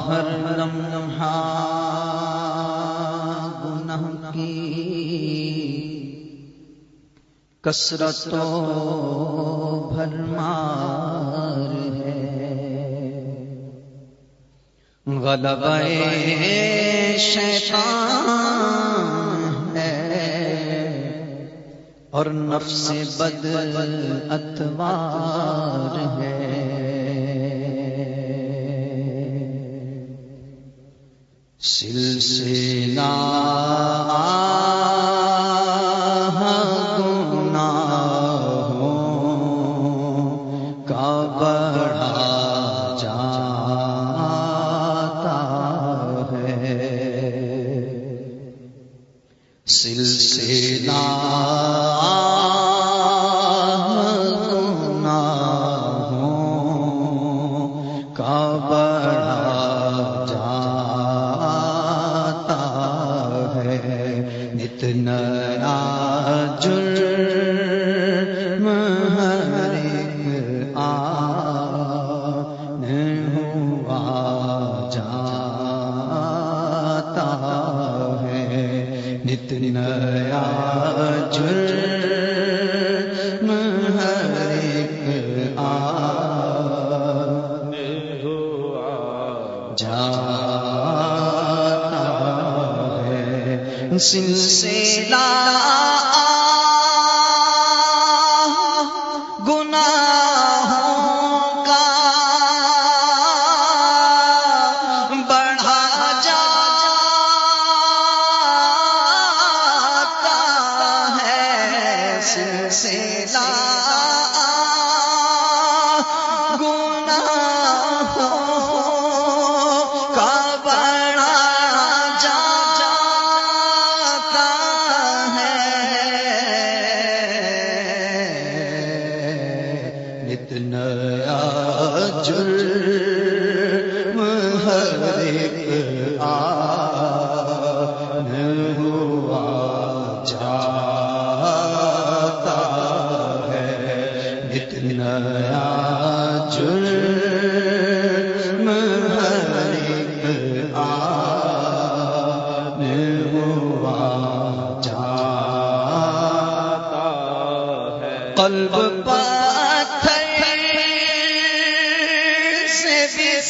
ہر لمحہ گناہ کی کثرت و بھرمار ہے، غلبہ شیطان ہے اور نفس بد اتوار ہے۔ سلسلہ گناہوں کا بڑھا جاتا ہے، سلسلہ گناہوں کا بڑھا نت نیا جرم ہر ایک آن ہوا جاتا ہے، نت نیا جرم ہر ایک آن ہوا جاتا ہے۔ سلسلہ گناہوں کا بڑھا جاتا ہے، سلسلہ نیا جرم ہر ایک آن ہوا جاتا ہے، نت نیا جرم ہر ایک آن ہوا جاتا ہے۔ قلب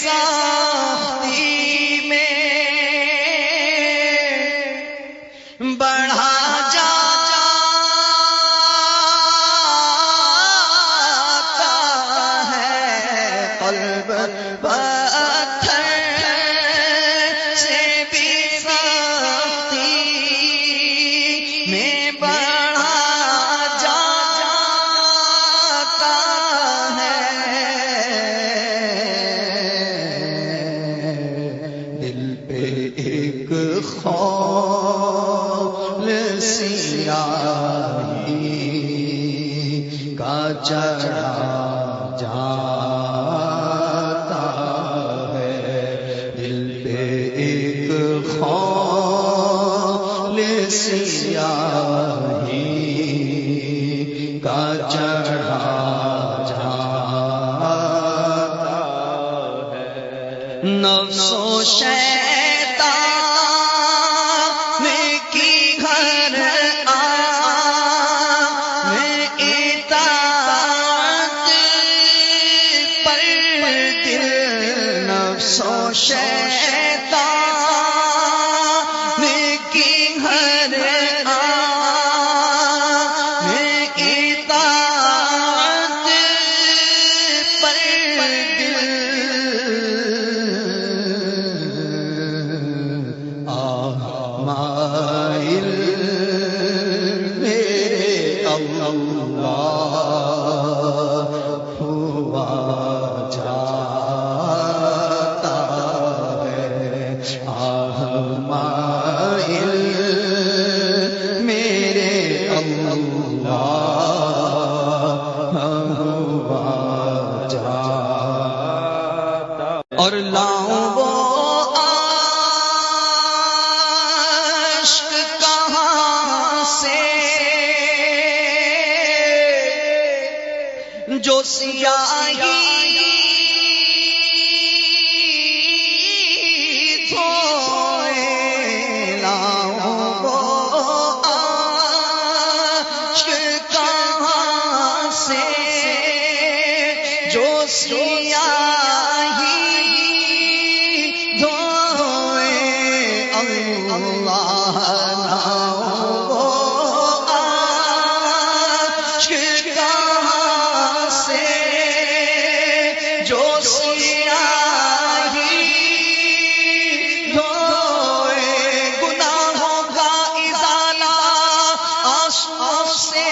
سختی میں بڑھا جاتا ہے، قلب پتھر سے بھی سختی میں بڑھا جاتا ہے، ایک خول سیاہی کا چڑھا جاتا ہے، دل پہ ایک خول سیاہی کا چڑھا جاتا ہے۔ نفس و شیطان کی گھر اطاعت پر دل، نفس و شیطان کی گھر اطاعت پر دل مائل میرے اللہ ہوا جاتا ہے، مائل میرے اللہ ہوا جاتا، اور لاؤں وہ جو سیاہی سیاہی دھوئے اللہ نہ جو سیاہی دھوئے گناہوں کا ازالہ آنسوؤں سے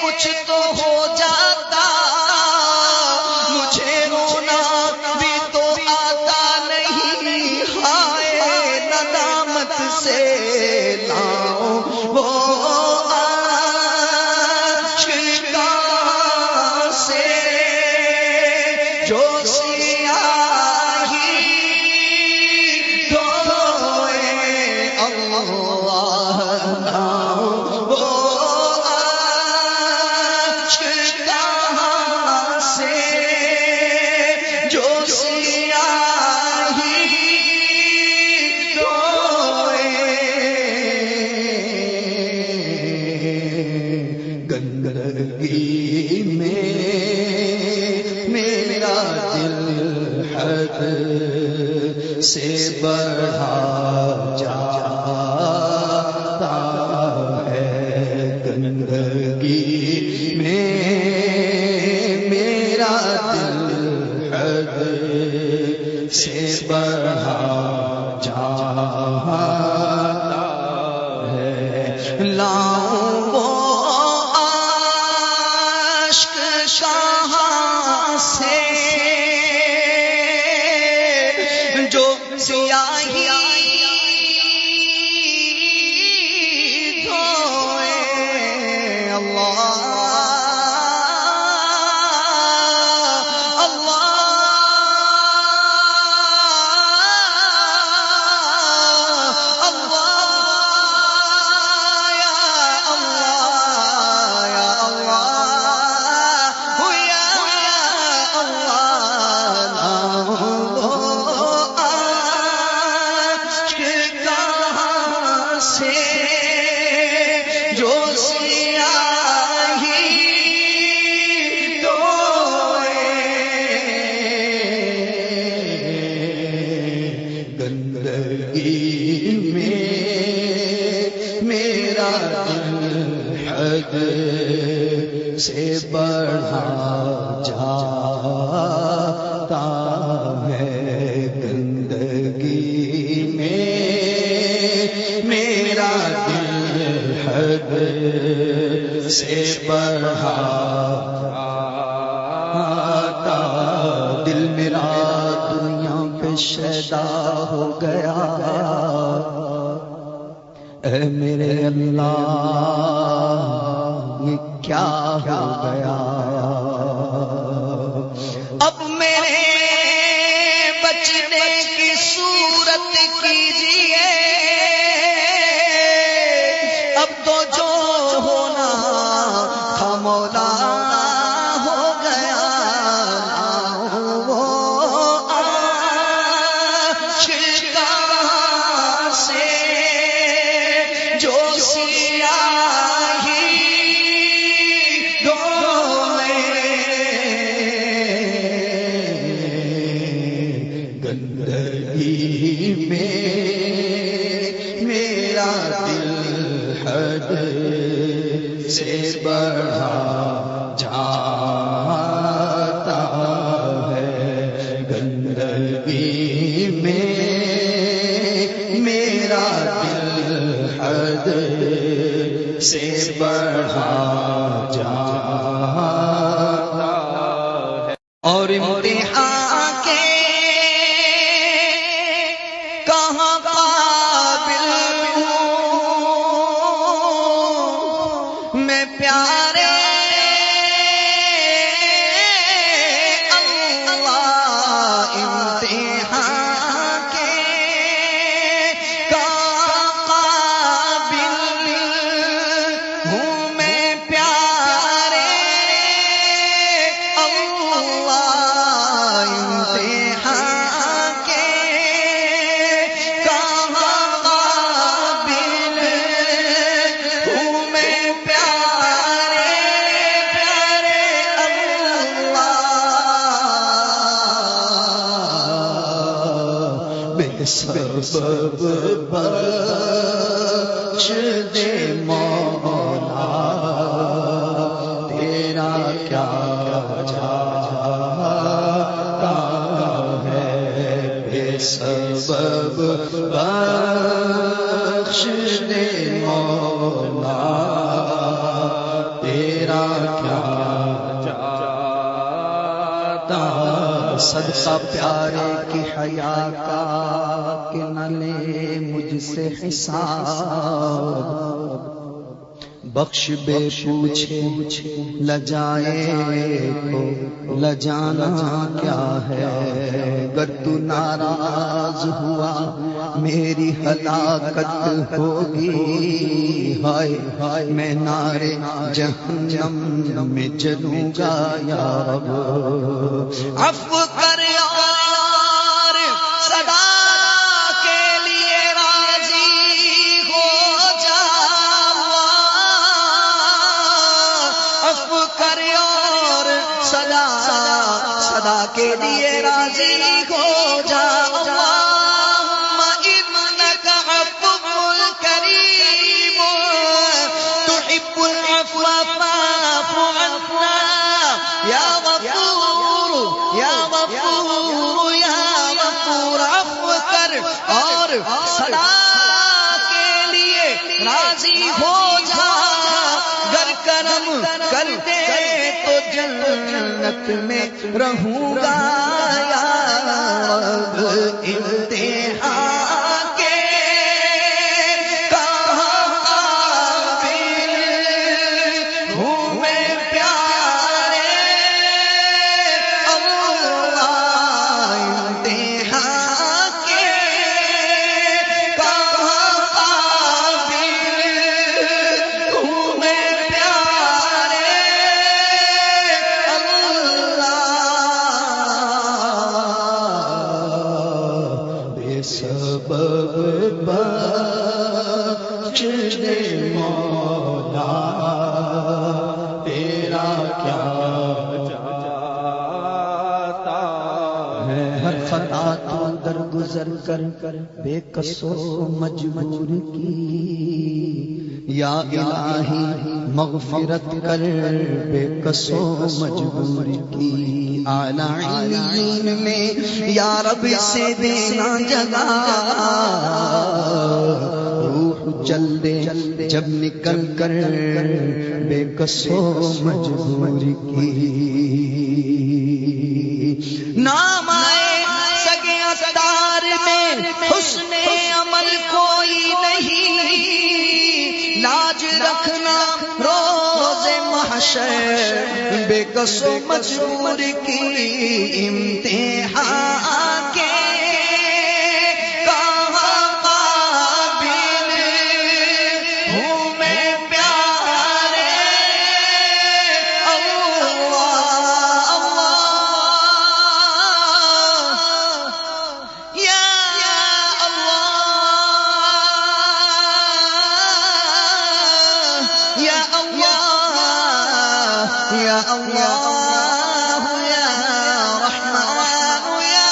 کچھ تو ہو جاتا مجھے رونا بھی تو آتا نہیں ہائے ندامت سے لاؤں وہ جو سیاہی دھوئے اللہ وہ اشک کہاں سے جو سیاہی دھوئے گندگی میں میرا دل حد سے بڑھا جاتا ہے گندگی میں میرا دل حد سے بڑھا جاتا ہے لاؤں وہ اشک کہاں سے جو سیاہی دھوئے اللہ جو سیاہی دھوئے گندگی میں میرا دل حد سے بڑھا جاتا ہے گندگی میں میرا دل حد سے بڑھا جاتا دل میرا دنیا پہ شیدا ہو گیا اے میرے اللہ یہ کیا ہو گیا اب میرے بچنے کی صورت کیجیے اب تو جو ہونا تھا مولا ہو گیا وہ اشک سے جو سیاہی دھوئے گندگی میں میرا دل حد سے بڑھا جاتا ہے گندگی میں میرا دل حد سے بڑھا جاتا ہے اور امتحان کے کہاں قابل میں پیارے اللہ امتحان کے قابل ہوں میں پیارے سبب بخش دے مولا تیرا کیا جاتا ہے بے سبب بخش دے مولا تیرا کیا جاتا صدقہ پیارے کی حیا کا کہ نہ لے مجھ سے حساب بخش بے پوچھے لجائے کو لجانا کیا ہے اگر تو ناراض ہوا میری ہلاکت ہوگی ہائے ہائے میں نارے جہنم میں جلوں گا یا رب عفو کر یار صدا کے لیے راضی ہو جا عفو کر یار صدا کے لیے راضی ہو جا اور صدا کے لیے راضی ہو جا گر کرم کر دے تو جنت میں رہوں گا یا رب امتحان کے کہاں قابل ہوں میں پیارے اللہ امتحان سبب بخش دے مولا تیرا کیا جاتا ہے ہر خطا تو در گزر کر بے قصو مجبور کی یا الہی مغفرت کر بے قصو مجبور کی اعلی علین میں یا رب سے دینا جگہ روح چل دے جب نکل کر بے قصو مجبور کی نام آئے سگے اقدار میں حسن عمل کوئی نہیں لاج رکھنا روز محشر بے قصو مجبور کی امتحان کے کہاں قابل ہوں میں پیارے اللہ یا اللہ یا اللہ یا اللہ یا رحمان یا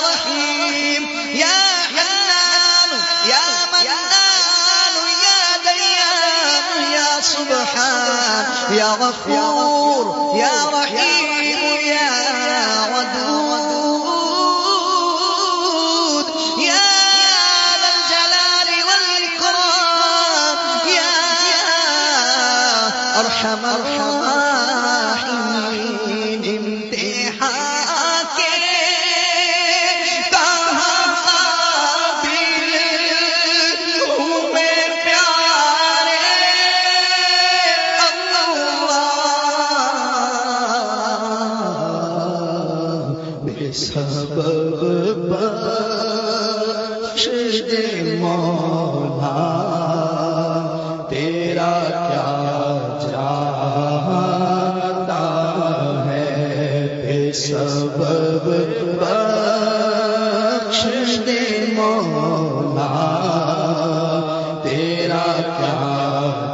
رحیم یا حنان یا منان یا دیان یا سبحان یا غفور یا رحیم یا ودود یا ذا الجلال والإكرام یا ارحم الراحمین امتحان کے کہاں قابل ہوں میں پیارے اللہ بے سبب بخش دے مولا تیرا کیا جاتا ہے بے سبب بخش دے مولا تیرا کیا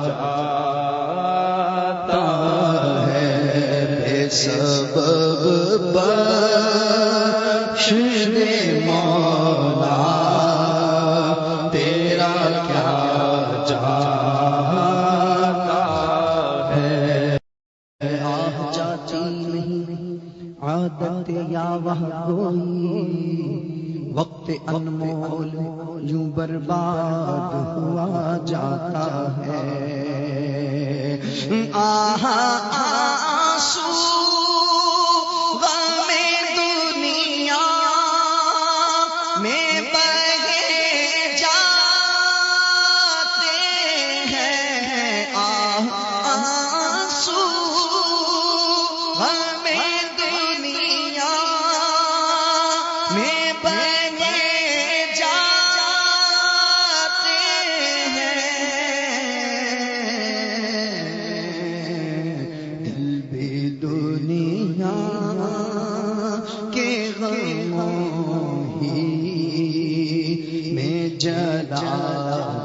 جاتا ہے بے سبب بخش دے مولا گوئی وقت انمول یوں برباد ہوا جاتا ہے آنسو غم دنیا میں بہے جاتے ہیں آنسو غم دنیا میں بہے جاتے ہیں دل بھی دنیا کے غموں ہی میں جلا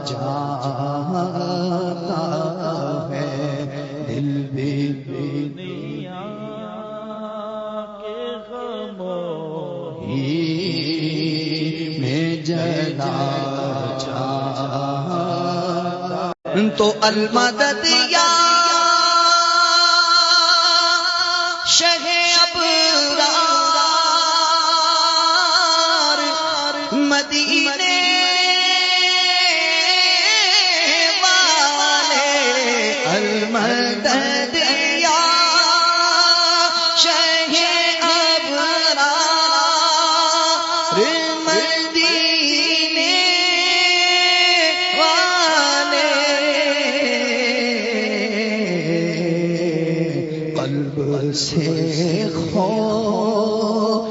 جاتا ہے دل بھی دنیا کے غموں ہی میں جلا جاتا تو المدد یا شہ ابرار مدینے والے المدد یا شہ ابرار مدینے والے قلب سے خوف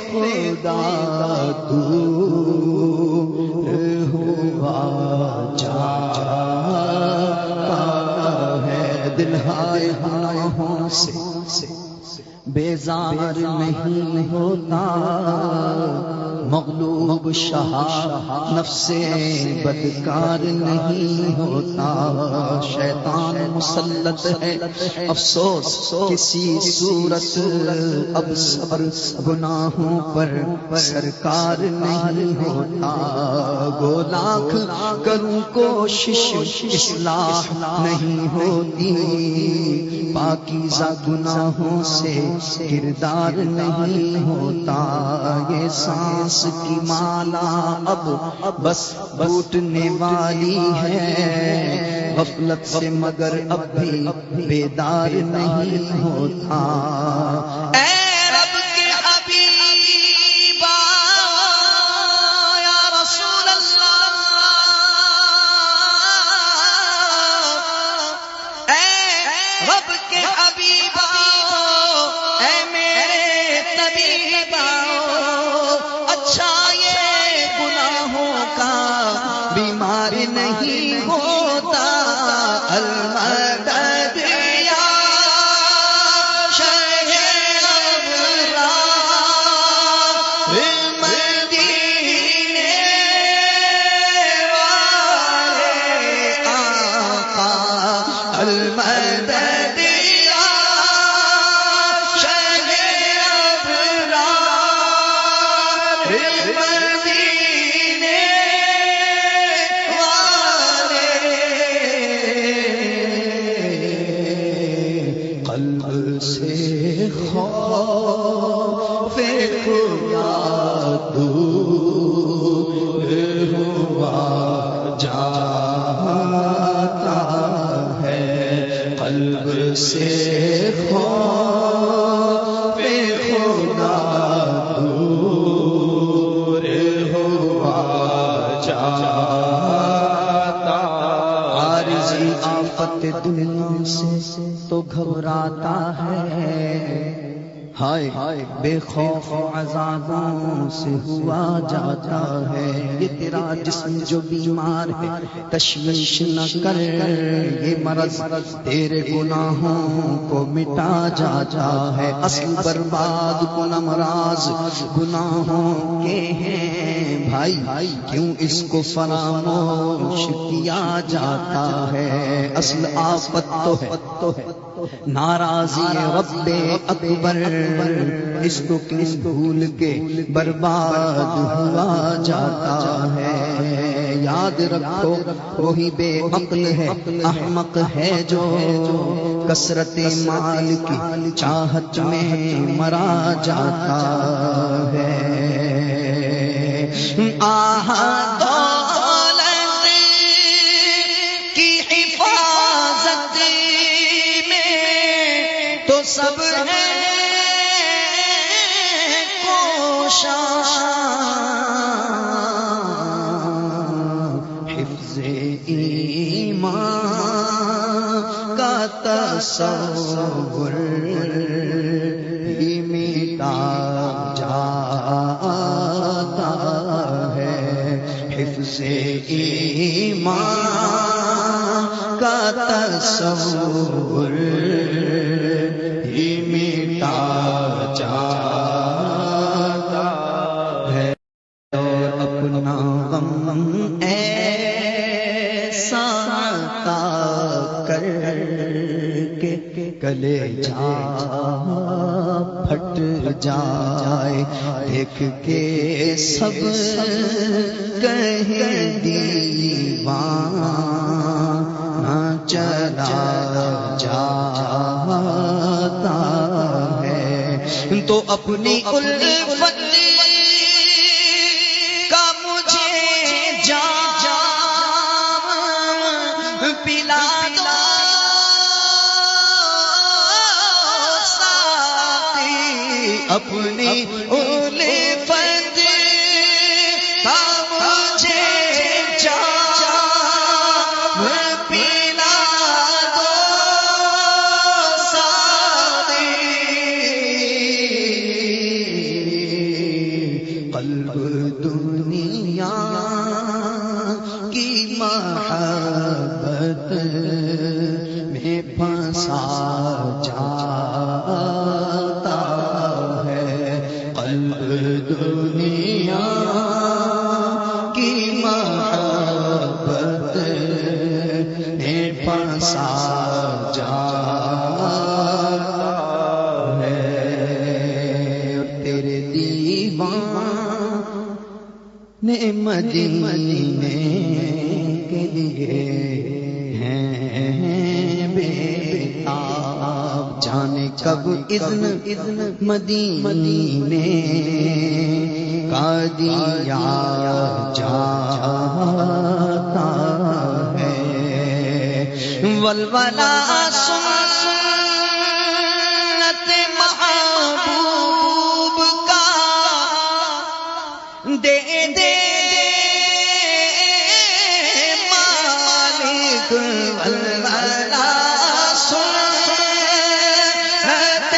خدا دور ہوا جاتا ہے دل ہائے گناہوں سے بیزار نہیں ہوتا مغلوب شاہ نفس بدکار نہیں ہوتا شیطان مسلط ہے افسوس کسی صورت اب صبر گناہوں پر سرکار نہیں ہوتا گو لاکھ کروں کوشش اصلاح نہیں ہوتی پاکیزہ گناہوں سے کردار نہیں ہوتا یہ سانس کی مالا اب بس ٹوٹنے والی ہے غفلت سے مگر اب بھی بیدار نہیں ہوتا اے رب کے حبیبا یا رسول اللہ اے رب کے حبیبا اے میرے طبیبا اچھا یہ گناہوں کا بیمار نہیں ہوتا المدد یا شہ ابرار مدینے والے آقا المدد یا شہ ابرار مدینے والے قلب سے خوف خدا دور ہوا جاتا ہے قلب سے خوف خدا دور ہوا جاتا عارضی آفت دنیا سے تو گھبراتا ہے ہائے بے خوف عذابوں سے ہوا جاتا ہے یہ تیرا جسم جو بیمار ہے تشویش نہ کر یہ مرض تیرے گناہوں کو مٹا جاتا ہے اصل برباد کن امراض گناہوں کے ہیں بھائی کیوں اس کو فراموش کیا جاتا ہے اصل آفت تو ہے ناراضی رب اکبر، اس کو کس بھول کے برباد ہوا جاتا ہے۔ یاد رکھو وہی بے عقل ہے، احمق ہے جو کثرت مال کی چاہت میں مرا جاتا ہے۔ دولت کی حفاظت میں تو سب ہے کوشاں، حفظ ایمان کا تصور ہی مٹا جاتا ہے، حفظ ایمان کا تصور ہی مٹا جاتا ہے، اور اپنا غم ایسا کر کے کلیجہ پھٹ جائے، دیکھ کے سب کہیں دیوانہ چلا جاتا ہے، تو اپنی الفت کا مجھے جام پلا دو ساقی، اپنی الفت کا مجھے جام پلا دو ساقی، قلب دنیا کی محبت میں پھنسا جاتا ہے، قلب دنیا کی محبت میں پھنسا جاتا ہے، اور تیرے دیوانے مدینے کے لیے ہیں بے تاب، جانے کب اذن مدینے کا دیا جاتا ہے، ولولہ سنت محبوب کا دے دے مالک، ولولہ سنت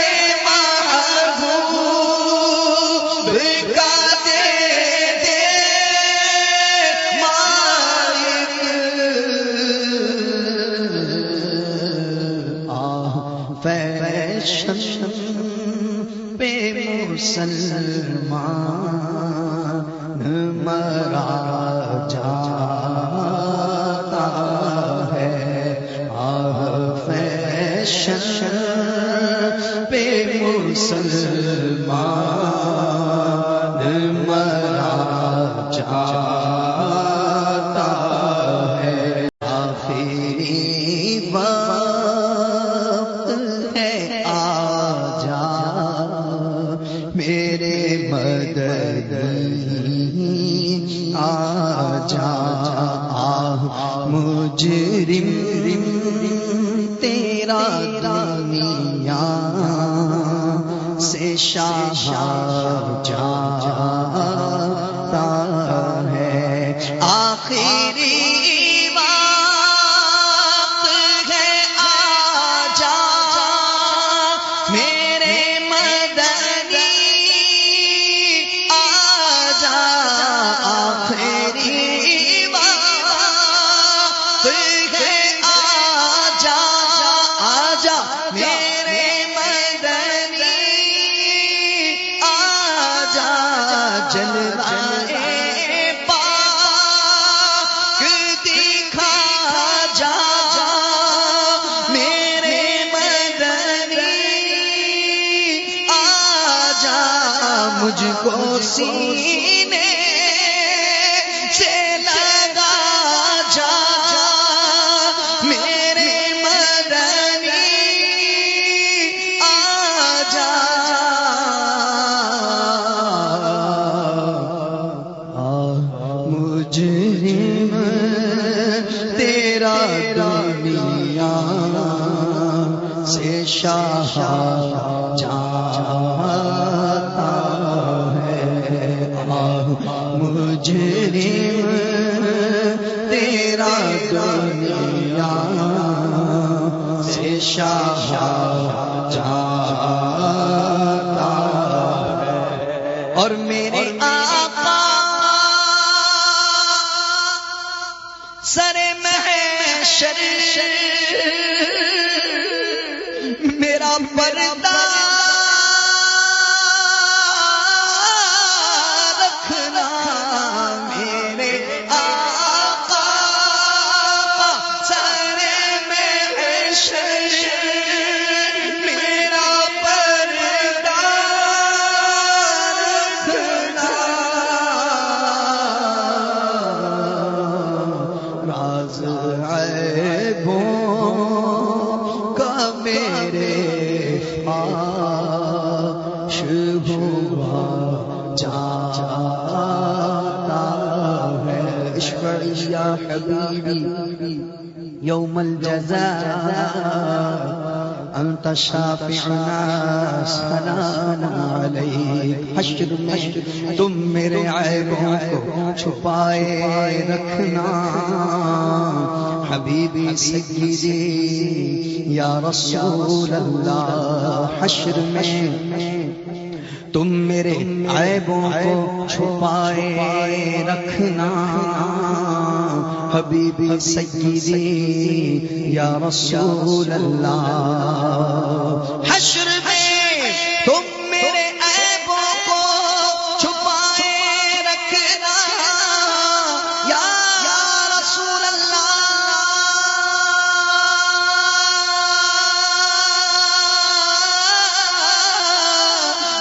محبوب کا دے دے مالک، فیشن پہ مسلمان مرا جاتا ہے، فیشن پہ مسلمان مرا جاتا ہے، آخری وقت ہے آجا میرے مدنی، آجا مجرم تیرا دنیا سے شاہ جاتا ہے، آخری وقت ہے آجا میرے مدنی، آجا آخری وقت ہے آجا، آجا میرے مدنی، آجا کو سینے سے لگا جا میرے مدنی آجا مجرم تیرا دنیا سے شاہ جاتا ہے مجرم تیرا دنیا سے شاہ جاتا ہے اور میرے آقا سر محشر میرا پردہ رکھنا میرے آقا سر محشر میرا پردہ رکھنا راز عیبوں کا میرے فاش ہوا جاتا ہے اشفع یا حبیبی یوم الجزاء انت شافعنا سلام علیک حشر میں تم میرے عیبوں کو چھپائے رکھنا حبیبی سیدی یا رسول اللہ حشر میں تم میرے عیبوں کو چھپائے رکھنا حبیبی سیدی یا رسول اللہ حشر میں تم میرے عیبوں کو چھپائے رکھنا یا رسول اللہ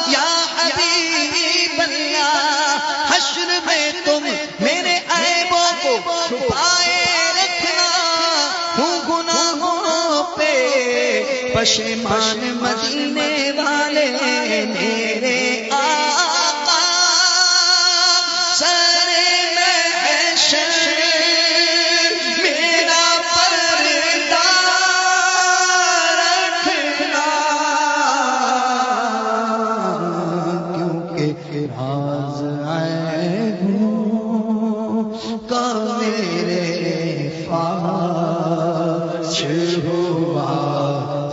یا حبیب اللہ حشر میں تم میرے عیبوں کو چھپائے رکھنا ہوں گناہوں پہ پشیمان مدینے والے میرے آقا سر محشر میرا پردہ رکھنا کیونکہ راز عیبوں کا میرے فاش ہوا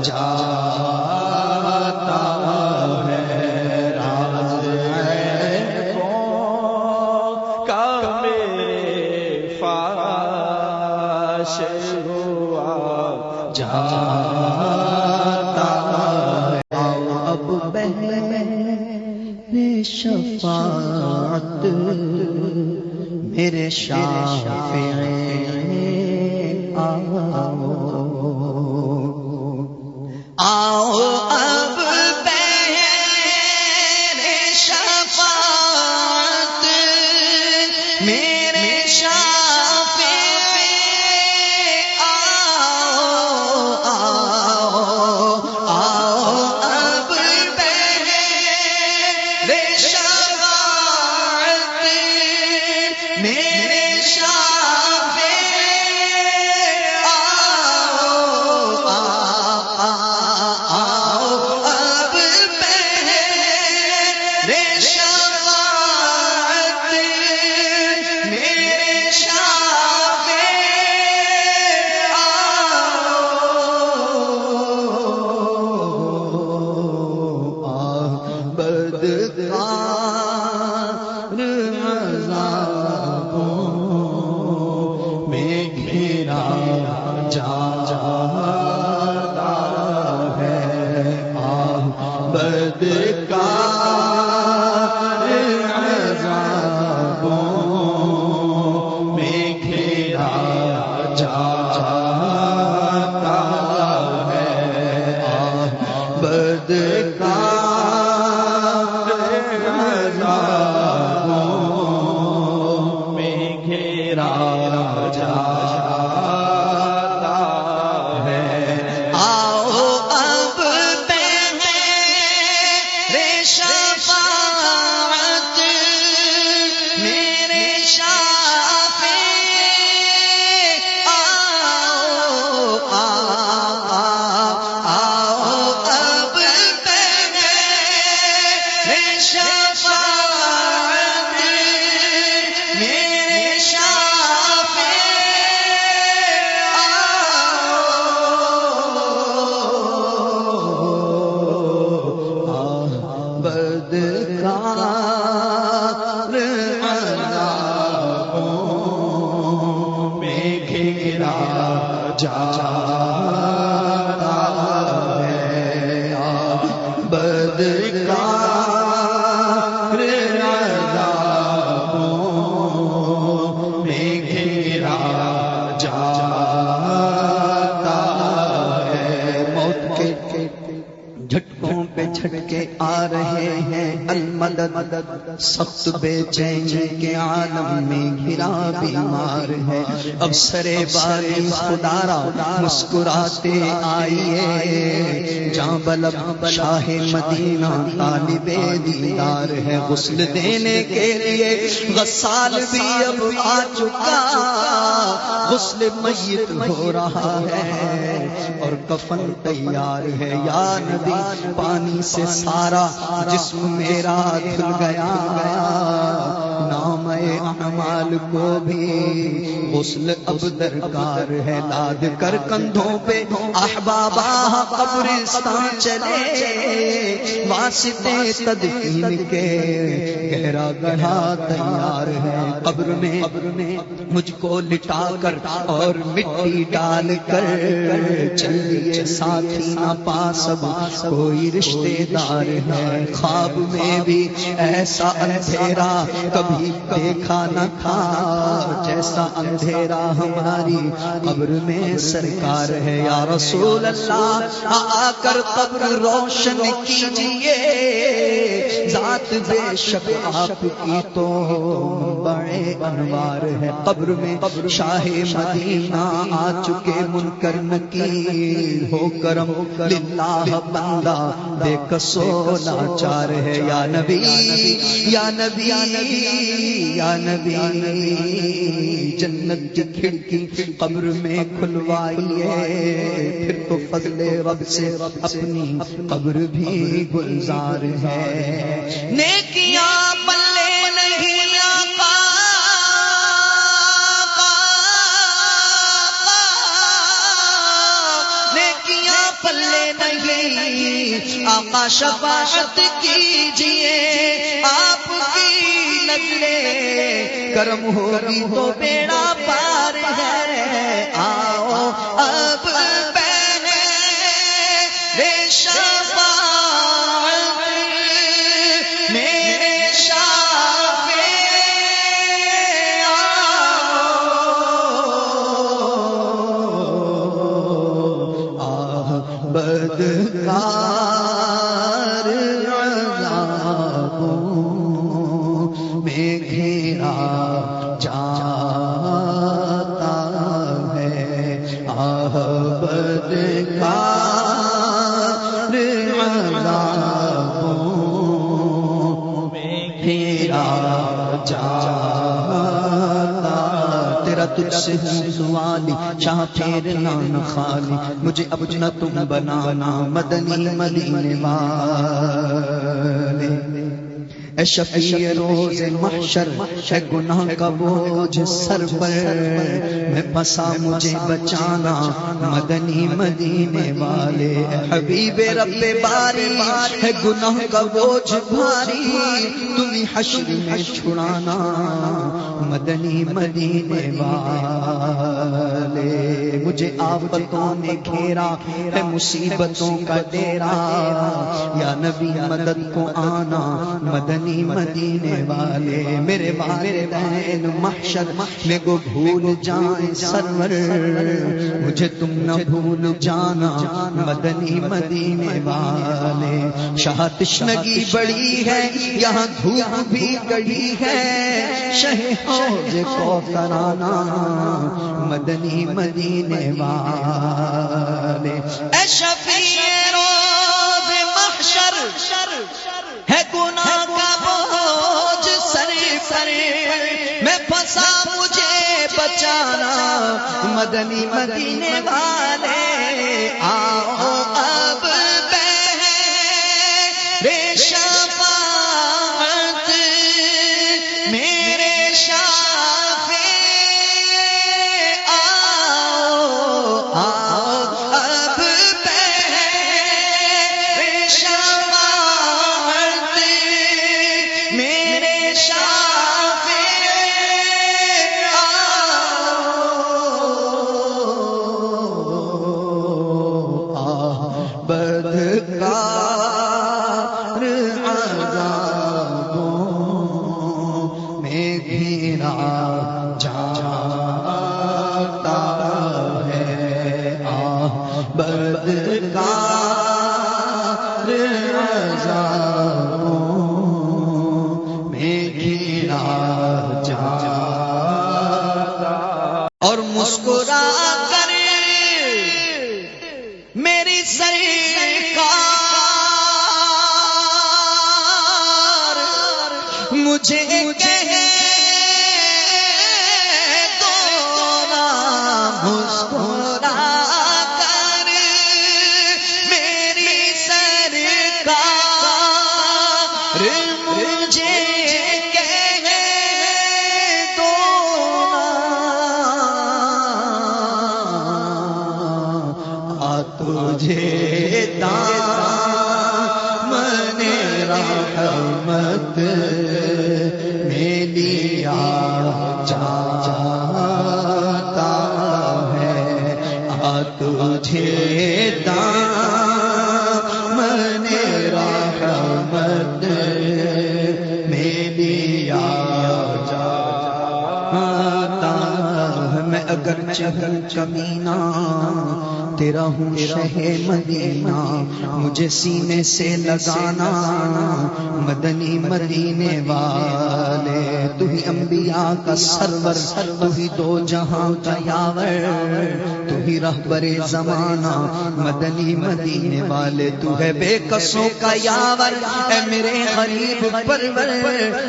جاتا ہے راز عیبوں کا میرے فاش ہوا جاتا ہے اب میرے شفاعت میرے شافع آؤ اب میرے شفاعت میرے شافع آؤ اب میرے شفاعت میرے شافع بدکار جاتا ہے بدکار عذابوں میں گھیرا جاتا ہے موت کے جھٹکوں پہ جھٹکے آ رہے ہیں المدد سخت بے چینی کے عالم میں گھرا بیمار ہے اب سرے باری خدارا مسکراتے آئیے جاں بلب شاہ مدینہ طالب دیدار ہے غسل دینے کے لیے غسال بھی اب آ چکا غسل میت ہو رہا ہے اور کفن تیار ہے یا نبی پانی سے سارا جسم میرا دھل گیا نام اعمال کو بھی غسل اب درکار ہے لاد کر کندھوں پہ احبابا قبرستان چلے واسطے تدفین کے گہرا گڑھا تیار ہے قبر میں مجھ کو لٹا کر اور مٹی ڈال کر چلیے ساتھی نہ پاس اب کوئی رشتے دار ہے خواب میں بھی ایسا اندھیرا کبھی دیکھا نہ تھا جیسا اندھیرا ہماری قبر میں سرکار ہے یا رسول اللہ آ کر قبر روشن کیجیے ذات بے شک آپ کی تو بڑے انوار ہے قبر میں شاہ مدینہ آ چکے منکر نکیر ہو کرم للہ بندہ بے کسو لاچار ہے یا نبی یا نبی یا نبی جنت کی کھڑکی قبر میں کھلوائیے پھر تو فضل رب سے اپنی قبر بھی گلزار ہے نیکیاں پلے نہیں آقا نیکیاں پلے نہیں آقا شفاعت کیجئے آپ کی نظریں کرم ہوگی تو بیڑا پار ہے آؤ اب پہلے بے شفاعت میرے شافع آہ بدکار عذابوں میں گھیرا جاتا ہے آہ بدکار عذابوں میں گھیرا جاتا تیرا تجھ سے ہوں سوالی شاہ پھیرنا نہ خالی مجھے اپنا تم بنانا مدنی مدینے والے اے شفیع روز محشر ہے گناہ کا بوجھ سر پر میں پھنسا مجھے بچانا مدنی مدینے والے اے حبیب رب باری ہے گناہ کا بوجھ بھاری تمہیں حشر میں چھڑانا مدنی مدینے والے مجھے آفتوں نے گھیرا ہے مصیبتوں کا ڈیرا یا نبی مدد کو آنا مدنی مدینے والے میرے والدین محشر میں کو بھول جائیں سرور مجھے تم نہ بھول جانا مدنی مدینے والے شاہ تشنگی بڑی ہے یہاں دھوپ بھی کڑی ہے شہ حوض کو کرانا مدنی مدینے والے اے شفیع روز محشر ہے گناہ کا بوجھ سر پر میں پھنسا مجھے بچانا مدنی مدینے والے آؤ اب بہرے شفاعت میرے شافع آؤ اب بہرے شفاعت میرے شافع میرا جاتا اور مسکرا کر میری سرکار مجھے کہے دو نا مسکرا کر میری سرکار مجھے کہے دو نا تجھے دامن رحمت میں لیا جاتا ہے تجھے دامن رحمت میں لیا جاتا ہے میں اگر چہل کمینہ تیرا ہوں شہ مدینہ مجھے سینے سے لگانا مدنی مدینے والے تو ہی انبیاء کا سرور تو ہی دو جہاں کا یاور تو ہی رہبر زمانہ مدنی مدینے والے تو ہے بے کسوں کا یاور اے میرے غریب پرور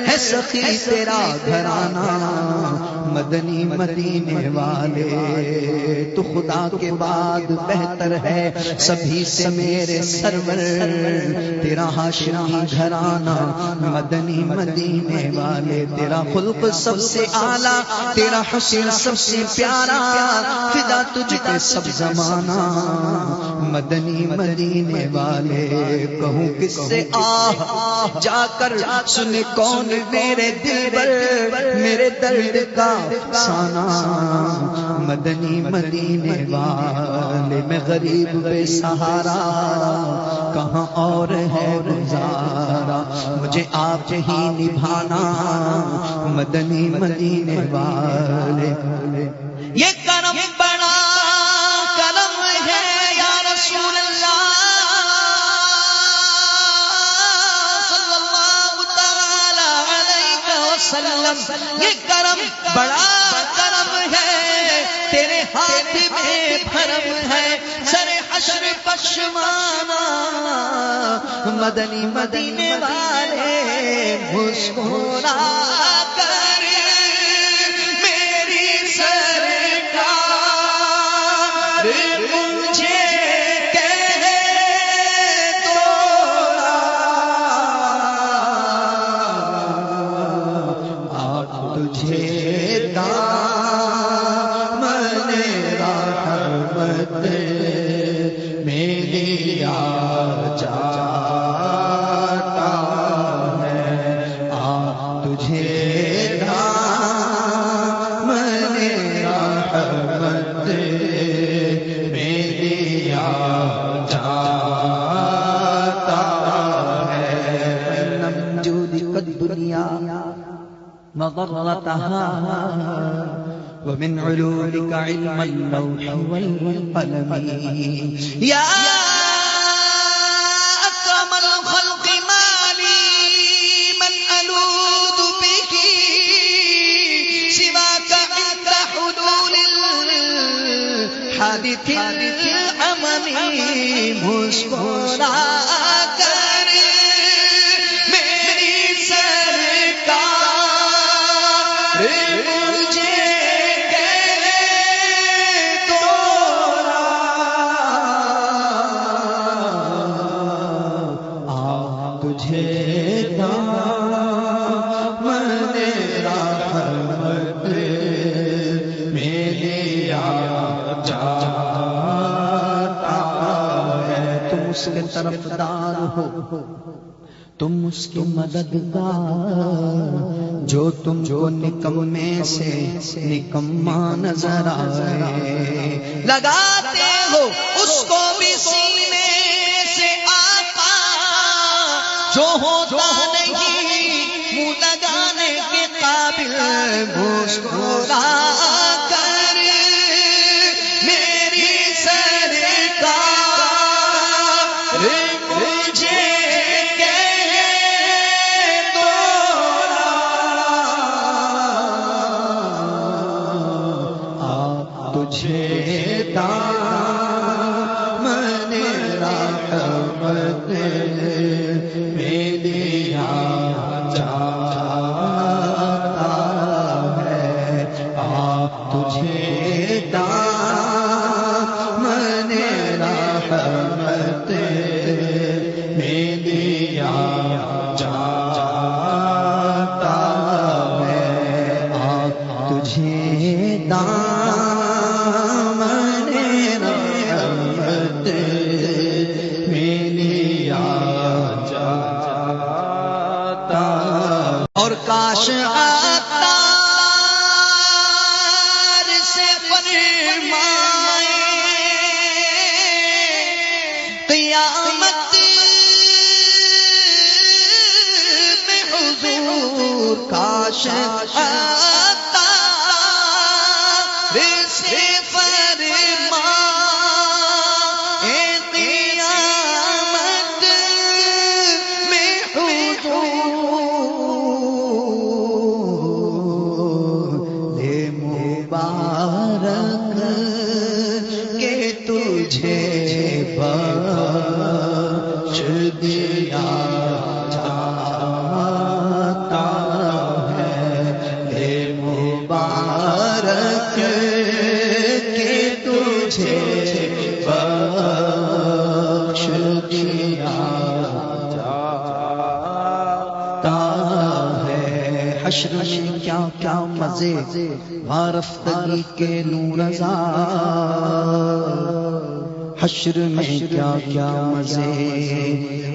ہے سخی تیرا گھرانہ مدنی مدینے والے تو خدا کے بعد بہتر ہے سبھی سے میرے سرور تیرا ہاشمی گھرانہ مدنی مدینے والے تیرا خلق سب سے اعلیٰ تیرا حسن سب سے پیارا فدا تجھ پہ سب زمانہ مدنی مدینے والے کہوں کس سے آہ جا کر سنے کون میرے دل پر میرے درد کا افسانہ مدنی مدینے والے میں غریب بے سہارا کہاں اور ہے گزارا مجھے آپ ہی نبھانا مدنی مدینے والے یہ کرم بڑا کرم ہے یا رسول اللہ صلی اللہ تعالی علیہ وسلم یہ کرم بڑا کرم ہے تیرے ہاتھ میں بھرم ہے سر حشر پشمانہ مدنی مدینے والے مسکرا کر میری سرکار مجھے کہے دو آپ تجھے دامن رحمت میں لیا جاتا ہے تجھے دامن رحمت میں لیا جاتا ہے نمجودک الدنیا مغرتها ومن علومك علم اللوح والقلم يا أكرم الخلق ما لي من ألوذ به سواك عند حلول الحادث الأمم مسكرا کر میری سرکار مجھے اس کے طرفدار ہو تم اس کے مددگار جو تم کو نکمے سے نکما نظر آئے لگاتے ہو اس کو بھی سینے سے آقا جو ہوتا نہیں منہ لگانے کے قابل مسکرا کر میری سرکار مجھے کہے دو دامن رحمت میں لیا جاتا ہے، تجھے دامن رحمت میں لیا جاتا ہے، تجھے دامن رحمت میں لیا جاتا، اور کاش عطار سے فرمائے قیامت میں حضور، کاش عطار سے فرمائے قیامت میں حضور، لے مبارک کہ تجھے بخش دیا جاتا ہے، لے مبارک کہ تجھے بخش دیا جاتا ہے۔ حشر میں کیا کیا مزے، وارفتگی کے نور ازا، حشر میں کیا کیا مزے،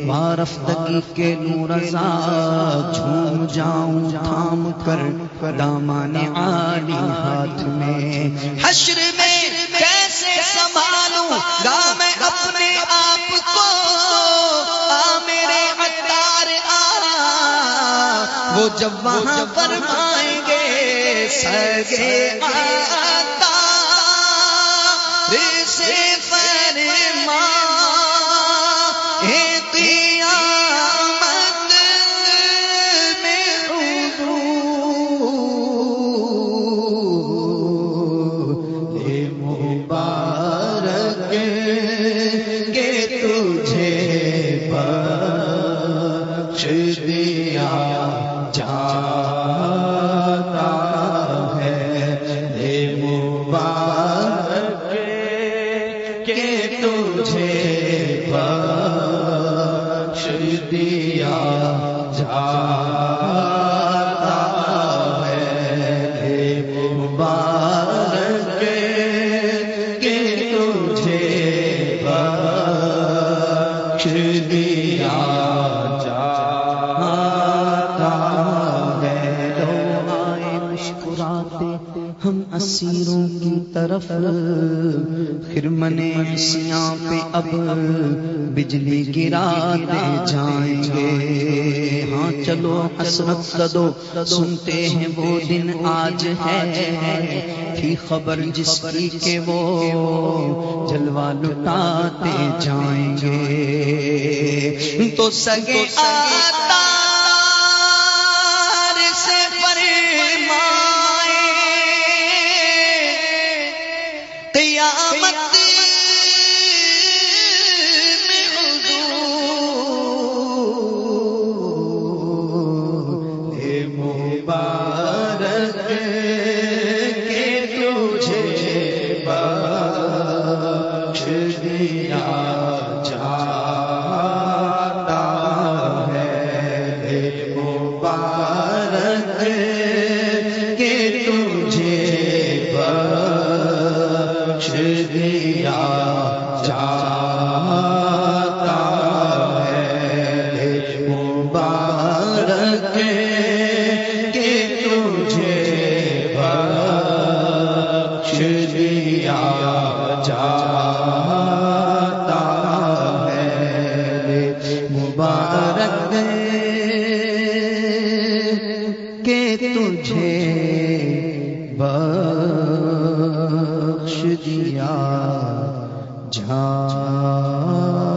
وارفتگی کے نور ازا، جھوم جاؤں تھام کر دامان عالی ہاتھ میں، حشر میں کیسے سنبھالوں گا میں اپنے آپ کو، آ میرے عطار آ، وہ جب وہاں فرمائیں گے سگے عطار سے فرمائے قیامت میں حضور، لے مبارک کہ تجھے بخش دیا جاتا ہے، لے مبارک کہ تجھے بخش دیا جاتا ہے، لے مبارک کہ تجھے بخش دیا جاتا ہے۔ لو آئے مسکراتے ہم اسیروں کی طرف، خرمن عصیاں پہ اب بجلی گراتے جائیں گے، ہاں چلو حسرت زدو سنتے ہیں وہ دن آج ہے، تھی خبر جس کی کہ وہ جلوہ لٹاتے جائیں گے، تو سگے عطار سے فرمائے قیامت میں حضور، اے مبارک کہ تجھے بخش دیا جاتا ہے، اے مبارک کہ تجھے بخش دیا جاتا ہے، مبارک کہ تجھے بخش دیا جاتا ہے، مبارک کہ تجھے بخش دیا جاتا